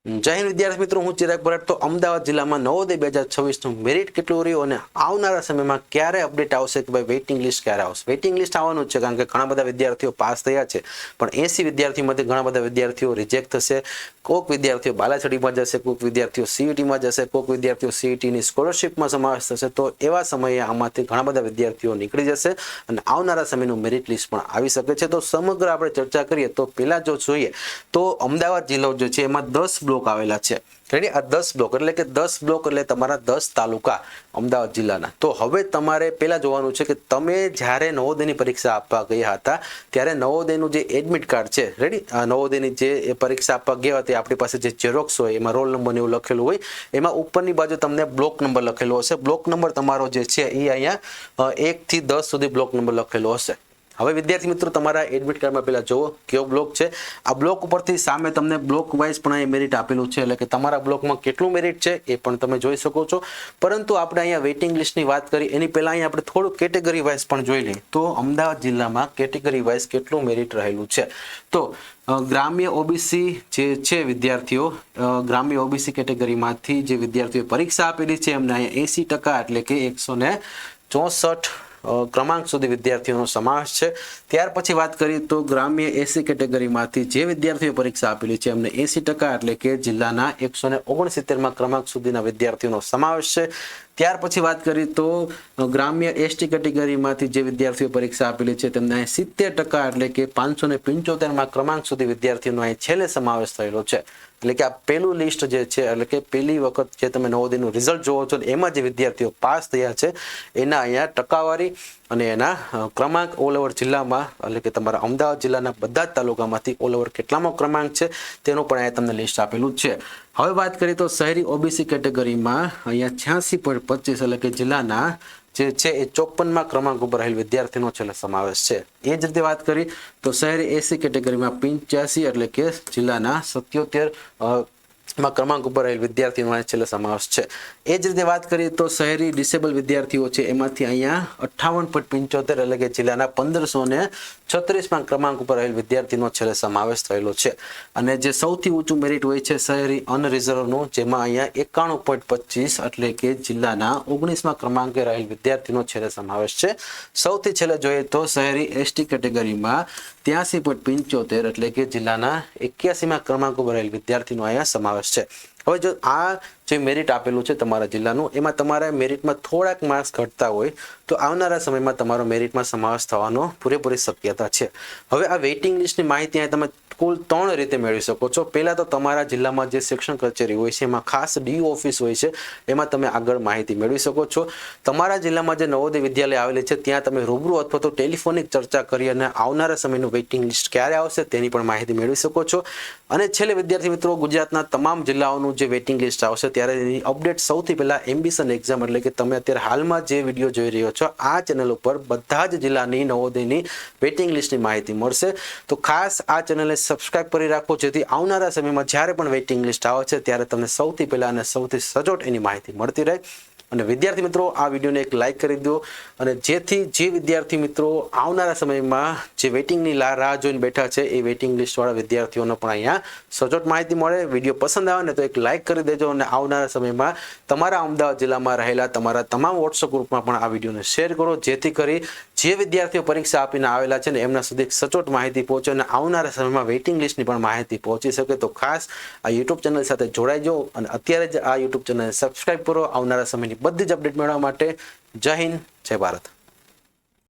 જય હિન્દ વિદ્યાર્થી મિત્રો, હું ચિરાગ ભરત। તો અમદાવાદ જિલ્લામાં નવોદય 2026નું મેરિટ કેટલું રહ્યું અને આવનારા સમયમાં ક્યારે અપડેટ આવશે કે ભાઈ વેઇટિંગ લિસ્ટ ક્યારે આવશે? વેઇટિંગ લિસ્ટ આવવાનું જ છે, કારણ કે ઘણા બધા વિદ્યાર્થીઓ પાસ થયા છે, પણ 80 વિદ્યાર્થીમાંથી ઘણા બધા વિદ્યાર્થીઓ રિજેક્ટ થશે। કોઈક વિદ્યાર્થીઓ બાલાછડીમાં જશે, કોઈક વિદ્યાર્થીઓ સીઈટીમાં જશે, કોઈક વિદ્યાર્થીઓ સીઈટીની સ્કોલરશિપમાં સમાવેશ થશે। તો એવા સમયે આમાંથી ઘણા બધા વિદ્યાર્થીઓ નીકળી જશે અને આવનારા સમયનું મેરિટ લિસ્ટ પણ આવી શકે છે। તો સમગ્ર આપણે ચર્ચા કરીએ તો પહેલા જો જોઈએ તો અમદાવાદ જિલ્લો જે છે એમાં 10 બ્લોક આવેલા છે। રેડી, આ 10 બ્લોક એટલે કે 10 બ્લોક એટલે તમારા 10 તાલુકા અમદાવાદ જિલ્લાના। તો હવે તમારે પહેલા જોવાનું છે કે તમે જ્યારે નવોદયની પરીક્ષા આપવા ગયા હતા ત્યારે નવોદયનું જે એડમિટ કાર્ડ છે, રેડી, નવોદયની જે પરીક્ષા આપવા ગયા હતી આપણી પાસે જે ઝેરોક્સ હોય એમાં રોલ નંબર એવું લખેલું હોય, એમાં ઉપરની બાજુ તમને બ્લોક નંબર લખેલો હશે। બ્લોક નંબર તમારો જે છે એ અહીંયા 1 થી 10 સુધી બ્લોક નંબર લખેલો હશે। હવે વિદ્યાર્થી મિત્રો, તમારા એડમિટ કાર્ડમાં પહેલા જુઓ કયો બ્લોક છે। આ બ્લોક ઉપરથી સામે તમને બ્લોક વાઇઝ પણ અહીં મેરિટ આપેલું છે, એટલે કે તમારા બ્લોકમાં કેટલું મેરિટ છે એ પણ તમે જોઈ શકો છો। પરંતુ આપણે અહીંયા વેઇટિંગ લિસ્ટની વાત કરી એની પહેલા અહીંયા આપણે થોડું કેટેગરી વાઇઝ પણ જોઈ લઈએ તો અમદાવાદ જિલ્લામાં કેટેગરી વાઇઝ કેટલું મેરિટ રહેલું છે। તો ગ્રામ્ય ઓબીસી જે છે વિદ્યાર્થીઓ, ગ્રામ્ય ઓબીસી કેટેગરીમાંથી જે વિદ્યાર્થીઓ પરીક્ષા આપેલી છે એમને અહીંયા 80% એટલે કે 164 ક્રમાંક સુધી વિદ્યાર્થીઓનો સમાવેશ છે। ત્યાર પછી વાત કરીએ તો ગ્રામ્ય એસી કેટેગરીમાંથી જે વિદ્યાર્થીઓ પરીક્ષા આપેલી છે એમને 80% એટલે કે જિલ્લાના 169માં ક્રમાંક સુધીના વિદ્યાર્થીઓનો સમાવેશ છે। ત્યાર પછી વાત કરીએ તો ગ્રામ્ય એસટી કેટેગરીમાંથી જે વિદ્યાર્થીઓ પરીક્ષા આપેલી છે તેમને 70% એટલે કે 575માં ક્રમાંક સુધી વિદ્યાર્થીઓનો અહીં છેલ્લે સમાવેશ થયેલો છે। એટલે કે આ પહેલું લિસ્ટ જે છે, એટલે કે પહેલી વખત જે તમે નવોદયનું રિઝલ્ટ જોવો છો એમાં જે વિદ્યાર્થીઓ પાસ થયા છે એના અહીંયા ટકાવારી અને એના ક્રમાંક ઓલ ઓવર જિલ્લામાં, એટલે કે તમારા અમદાવાદ જિલ્લાના બધા જ તાલુકામાંથી ઓલ ઓવર કેટલામો ક્રમાંક છે તેનું પણ અહીંયા તમને લિસ્ટ આપેલું છે। હવે વાત કરીએ તો શહેરી ઓબીસી કેટેગરીમાં અહીંયા 86.25 એટલે કે જિલ્લાના જે છે એ 54માં ક્રમાંક ઉપર રહેલ વિદ્યાર્થીનો છેલ્લે સમાવેશ છે। એ જ રીતે વાત કરી તો શહેરી એસી કેટેગરીમાં 85 એટલે કે જિલ્લાના 77માં ક્રમાંક ઉપર રહેલ વિદ્યાર્થીનો છેલ્લે સમાવેશ છે। એ જ રીતે વાત કરીએ તો શહેરી ડિસેબલ વિદ્યાર્થીઓ છે એમાંથી અહીંયા 58.75 એટલે કે જિલ્લાના 1536માં ક્રમાંક ઉપર રહેલ વિદ્યાર્થીનો છેલ્લે સમાવેશ થયેલો છે। અને જે સૌથી ઊંચું મેરિટ હોય છે શહેરી અનરિઝર્વનું, જેમાં અહીંયા 91.25 એટલે કે જિલ્લાના 19માં ક્રમાંકે રહેલ વિદ્યાર્થીનો છેલ્લે સમાવેશ છે। સૌથી છેલ્લે જોઈએ તો શહેરી એસટી કેટેગરીમાં 83.75 એટલે કે જિલ્લાના 81માં ક્રમાંક ઉપર રહેલ વિદ્યાર્થીનો અહીંયા સમાવેશ છે। હવે જો આ જે મેરિટ આપેલું છે તમારા જિલ્લાનું, એમાં તમારા મેરિટમાં થોડાક માર્ક્સ ઘટતા હોય તો આવનારા સમયમાં તમારો મેરિટમાં સમાવેશ થવાનો પૂરેપૂરી શક્યતા છે। હવે આ વેઇટિંગ લિસ્ટની માહિતી તમે કુલ 3 રીતે મેળવી શકો છો। પહેલા તો તમારા જિલ્લામાં જે શિક્ષણ કચેરી હોય છે એમાં ખાસ ડીયુ ઓફિસ હોય છે, એમાં તમે આગળ માહિતી મેળવી શકો છો। તમારા જિલ્લામાં જે નવોદય વિદ્યાલય આવેલી છે ત્યાં તમે રૂબરૂ અથવા તો ટેલિફોનિક ચર્ચા કરી અને આવનારા સમયનું વેઇટિંગ લિસ્ટ ક્યારે આવશે તેની પણ માહિતી મેળવી શકો છો। અને છેલ્લે વિદ્યાર્થી મિત્રો, ગુજરાતના તમામ જિલ્લાઓનું જે વેઇટિંગ લિસ્ટ આવશે ત્યારે એની અપડેટ સૌથી પહેલા એમ્બિશન એક્ઝામ, એટલે કે તમે અત્યારે હાલમાં જે વિડીયો જોઈ રહ્યો છો આ ચેનલ ઉપર બધા જ જિલ્લાની નવોદયની વેઇટિંગ લિસ્ટની માહિતી મળશે। તો ખાસ આ ચેનલને સબસ્ક્રાઇબ કરી રાખો, જેથી આવનારા સમયમાં જ્યારે પણ વેઇટિંગ લિસ્ટ આવે છે ત્યારે તમને સૌથી પહેલા અને સૌથી સચોટ એની માહિતી મળતી રહે। અને વિદ્યાર્થી મિત્રો, આ વિડીયોને એક લાઇક કરી દો, અને જેથી જે વિદ્યાર્થી મિત્રો આવનારા સમયમાં જે વેઇટિંગની રાહ જોઈને બેઠા છે એ વેઇટિંગ લિસ્ટવાળા વિદ્યાર્થીઓને પણ અહીંયા સચોટ માહિતી મળે। વિડીયો પસંદ આવે ને તો એક લાઇક કરી દેજો, અને આવનારા સમયમાં તમારા અમદાવાદ જિલ્લામાં રહેલા તમારા તમામ વોટ્સઅપ ગ્રુપમાં પણ આ વિડીયોને શેર કરો, જેથી કરી જે વિદ્યાર્થીઓ પરીક્ષા આપીને આવેલા છે ને એમના સુધી સચોટ માહિતી પહોંચે અને આવનારા સમયમાં વેઇટિંગ લિસ્ટની પણ માહિતી પહોંચી શકે। તો ખાસ આ યુટ્યુબ ચેનલ સાથે જોડાઈ જાઓ અને અત્યારે જ આ યુટ્યુબ ચેનલને સબસ્ક્રાઇબ કરો આવનારા સમયની બધી જ અપડેટ મેળવવા માટે। જય હિન્દ, જય ભારત।